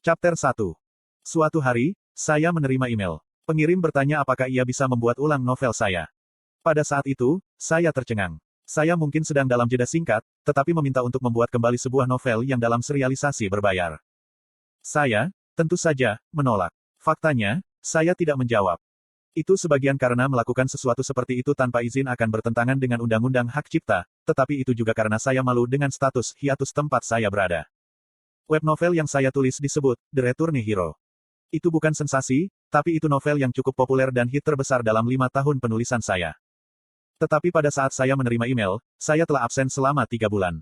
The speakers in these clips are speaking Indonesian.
Chapter 1. Suatu hari, saya menerima email. Pengirim bertanya apakah ia bisa membuat ulang novel saya. Pada saat itu, saya tercengang. Saya mungkin sedang dalam jeda singkat, tetapi meminta untuk membuat kembali sebuah novel yang dalam serialisasi berbayar. Saya, tentu saja, menolak. Faktanya, saya tidak menjawab. Itu sebagian karena melakukan sesuatu seperti itu tanpa izin akan bertentangan dengan undang-undang hak cipta, tetapi itu juga karena saya malu dengan status hiatus tempat saya berada. Web novel yang saya tulis disebut The Returned Hero. Itu bukan sensasi, tapi itu novel yang cukup populer dan hit terbesar dalam 5 tahun penulisan saya. Tetapi pada saat saya menerima email, saya telah absen selama 3 bulan.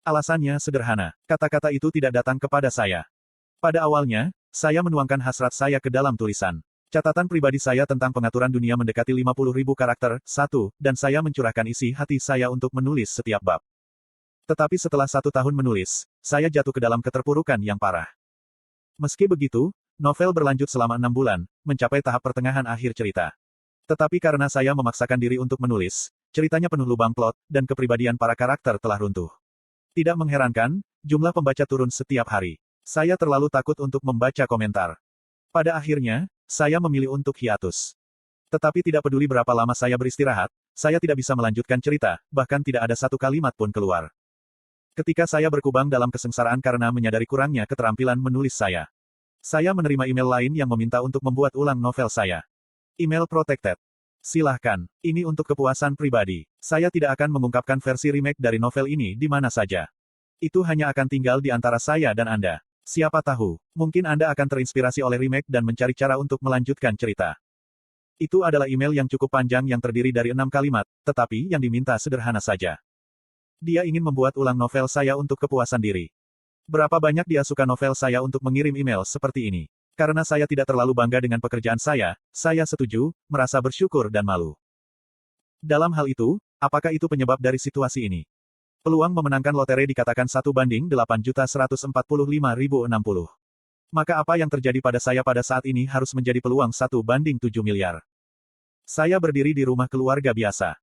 Alasannya sederhana, kata-kata itu tidak datang kepada saya. Pada awalnya, saya menuangkan hasrat saya ke dalam tulisan. Catatan pribadi saya tentang pengaturan dunia mendekati 50.000 karakter, dan saya mencurahkan isi hati saya untuk menulis setiap bab. Tetapi setelah 1 tahun menulis, saya jatuh ke dalam keterpurukan yang parah. Meski begitu, novel berlanjut selama 6 bulan, mencapai tahap pertengahan akhir cerita. Tetapi karena saya memaksakan diri untuk menulis, ceritanya penuh lubang plot, dan kepribadian para karakter telah runtuh. Tidak mengherankan, jumlah pembaca turun setiap hari. Saya terlalu takut untuk membaca komentar. Pada akhirnya, saya memilih untuk hiatus. Tetapi tidak peduli berapa lama saya beristirahat, saya tidak bisa melanjutkan cerita, bahkan tidak ada satu kalimat pun keluar. Ketika saya berkubang dalam kesengsaraan karena menyadari kurangnya keterampilan menulis saya. Saya menerima email lain yang meminta untuk membuat ulang novel saya. Email protected. Silahkan, ini untuk kepuasan pribadi. Saya tidak akan mengungkapkan versi remake dari novel ini di mana saja. Itu hanya akan tinggal di antara saya dan Anda. Siapa tahu, mungkin Anda akan terinspirasi oleh remake dan mencari cara untuk melanjutkan cerita. Itu adalah email yang cukup panjang yang terdiri dari 6 kalimat, tetapi yang diminta sederhana saja. Dia ingin membuat ulang novel saya untuk kepuasan diri. Berapa banyak dia suka novel saya untuk mengirim email seperti ini? Karena saya tidak terlalu bangga dengan pekerjaan saya setuju, merasa bersyukur dan malu. Dalam hal itu, apakah itu penyebab dari situasi ini? Peluang memenangkan lotre dikatakan 1:145.060. Maka apa yang terjadi pada saya pada saat ini harus menjadi peluang 1:7 miliar. Saya berdiri di rumah keluarga biasa.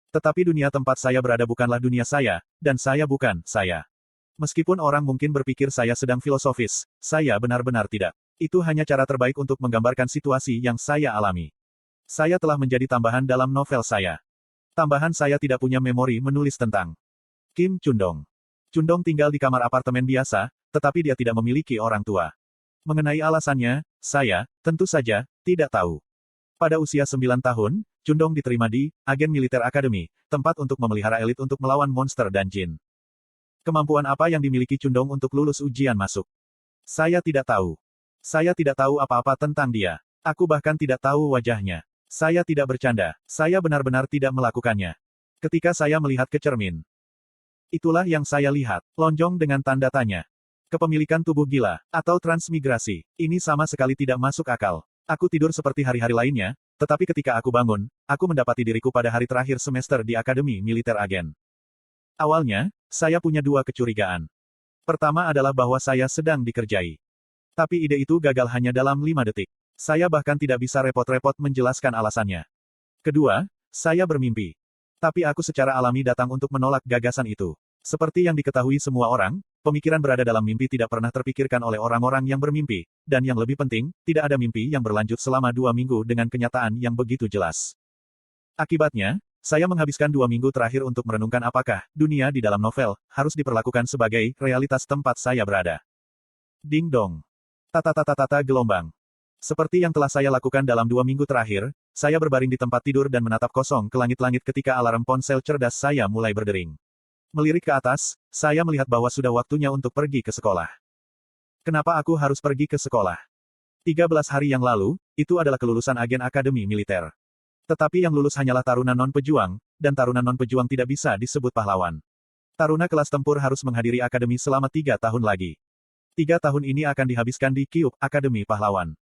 Tetapi dunia tempat saya berada bukanlah dunia saya, dan saya bukan saya. Meskipun orang mungkin berpikir saya sedang filosofis, saya benar-benar tidak. Itu hanya cara terbaik untuk menggambarkan situasi yang saya alami. Saya telah menjadi tambahan dalam novel saya. Tambahan saya tidak punya memori menulis tentang Kim Chundong. Chundong tinggal di kamar apartemen biasa, tetapi dia tidak memiliki orang tua. Mengenai alasannya, saya, tentu saja, tidak tahu. Pada usia 9 tahun, Chundong diterima di Agen Militer Academy, tempat untuk memelihara elit untuk melawan monster dan jin. Kemampuan apa yang dimiliki Chundong untuk lulus ujian masuk? Saya tidak tahu. Saya tidak tahu apa-apa tentang dia. Aku bahkan tidak tahu wajahnya. Saya tidak bercanda. Saya benar-benar tidak melakukannya. Ketika saya melihat ke cermin, itulah yang saya lihat, lonjong dengan tanda tanya. Kepemilikan tubuh gila, atau transmigrasi, ini sama sekali tidak masuk akal. Aku tidur seperti hari-hari lainnya, tetapi ketika aku bangun, aku mendapati diriku pada hari terakhir semester di Akademi Militer Agen. Awalnya, saya punya 2 kecurigaan. Pertama adalah bahwa saya sedang dikerjai. Tapi ide itu gagal hanya dalam 5 detik. Saya bahkan tidak bisa repot-repot menjelaskan alasannya. Kedua, saya bermimpi. Tapi aku secara alami datang untuk menolak gagasan itu. Seperti yang diketahui semua orang, pemikiran berada dalam mimpi tidak pernah terpikirkan oleh orang-orang yang bermimpi, dan yang lebih penting, tidak ada mimpi yang berlanjut selama 2 minggu dengan kenyataan yang begitu jelas. Akibatnya, saya menghabiskan 2 minggu terakhir untuk merenungkan apakah dunia di dalam novel harus diperlakukan sebagai realitas tempat saya berada. Ding dong. Tata gelombang. Seperti yang telah saya lakukan dalam 2 minggu terakhir, saya berbaring di tempat tidur dan menatap kosong ke langit-langit ketika alarm ponsel cerdas saya mulai berdering. Melirik ke atas, saya melihat bahwa sudah waktunya untuk pergi ke sekolah. Kenapa aku harus pergi ke sekolah? 13 hari yang lalu, itu adalah kelulusan agen Akademi Militer. Tetapi yang lulus hanyalah taruna non-pejuang, dan taruna non-pejuang tidak bisa disebut pahlawan. Taruna kelas tempur harus menghadiri akademi selama 3 tahun lagi. 3 tahun ini akan dihabiskan di Kyuup, Akademi Pahlawan.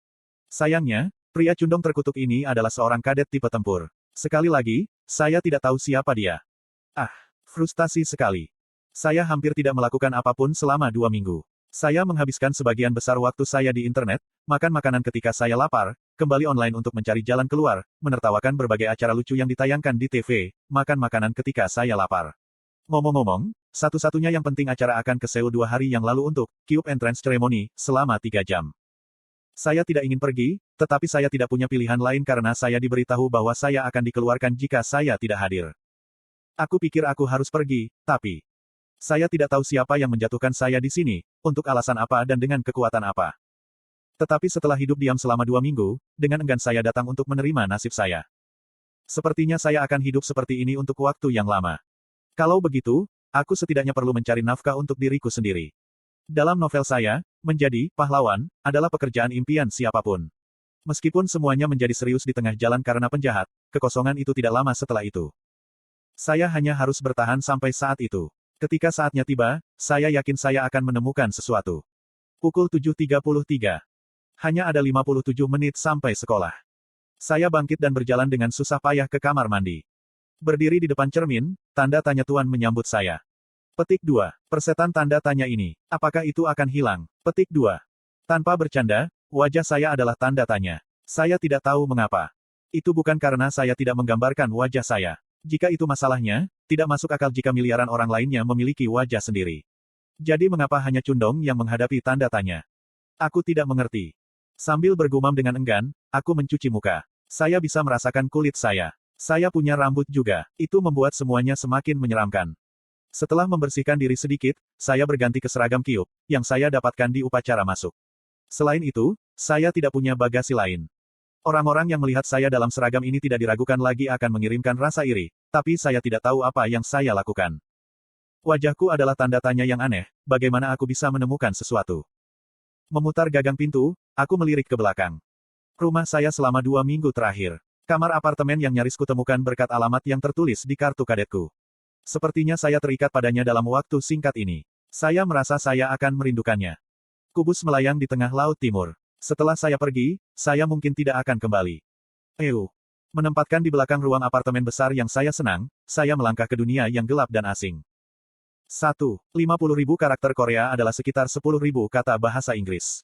Sayangnya, pria Chundong terkutuk ini adalah seorang kadet tipe tempur. Sekali lagi, saya tidak tahu siapa dia. Frustasi sekali. Saya hampir tidak melakukan apapun selama 2 minggu. Saya menghabiskan sebagian besar waktu saya di internet, makan makanan ketika saya lapar, kembali online untuk mencari jalan keluar, menertawakan berbagai acara lucu yang ditayangkan di TV, makan makanan ketika saya lapar. Ngomong-ngomong, satu-satunya yang penting acara akan ke Seoul 2 hari yang lalu untuk Cube Entrance Ceremony, selama 3 jam. Saya tidak ingin pergi, tetapi saya tidak punya pilihan lain karena saya diberitahu bahwa saya akan dikeluarkan jika saya tidak hadir. Aku pikir aku harus pergi, tapi saya tidak tahu siapa yang menjatuhkan saya di sini, untuk alasan apa dan dengan kekuatan apa. Tetapi setelah hidup diam selama 2 minggu, dengan enggan saya datang untuk menerima nasib saya. Sepertinya saya akan hidup seperti ini untuk waktu yang lama. Kalau begitu, aku setidaknya perlu mencari nafkah untuk diriku sendiri. Dalam novel saya, menjadi pahlawan adalah pekerjaan impian siapapun. Meskipun semuanya menjadi serius di tengah jalan karena penjahat, kekosongan itu tidak lama setelah itu. Saya hanya harus bertahan sampai saat itu. Ketika saatnya tiba, saya yakin saya akan menemukan sesuatu. Pukul 7.33. Hanya ada 57 menit sampai sekolah. Saya bangkit dan berjalan dengan susah payah ke kamar mandi. Berdiri di depan cermin, tanda tanya Tuan menyambut saya. Petik 2. Persetan tanda tanya ini. Apakah itu akan hilang? Petik 2. Tanpa bercanda, wajah saya adalah tanda tanya. Saya tidak tahu mengapa. Itu bukan karena saya tidak menggambarkan wajah saya. Jika itu masalahnya, tidak masuk akal jika miliaran orang lainnya memiliki wajah sendiri. Jadi mengapa hanya Cundong yang menghadapi tanda tanya? Aku tidak mengerti. Sambil bergumam dengan enggan, aku mencuci muka. Saya bisa merasakan kulit saya. Saya punya rambut juga. Itu membuat semuanya semakin menyeramkan. Setelah membersihkan diri sedikit, saya berganti ke seragam Cube, yang saya dapatkan di upacara masuk. Selain itu, saya tidak punya bagasi lain. Orang-orang yang melihat saya dalam seragam ini tidak diragukan lagi akan mengirimkan rasa iri, tapi saya tidak tahu apa yang saya lakukan. Wajahku adalah tanda tanya yang aneh, bagaimana aku bisa menemukan sesuatu. Memutar gagang pintu, aku melirik ke belakang. Rumah saya selama 2 minggu terakhir. Kamar apartemen yang nyaris kutemukan berkat alamat yang tertulis di kartu kadetku. Sepertinya saya terikat padanya dalam waktu singkat ini. Saya merasa saya akan merindukannya. Kubus melayang di tengah laut timur. Setelah saya pergi, saya mungkin tidak akan kembali. Menempatkan di belakang ruang apartemen besar yang saya senang, saya melangkah ke dunia yang gelap dan asing. 1. 50.000 karakter Korea adalah sekitar 10.000 kata bahasa Inggris.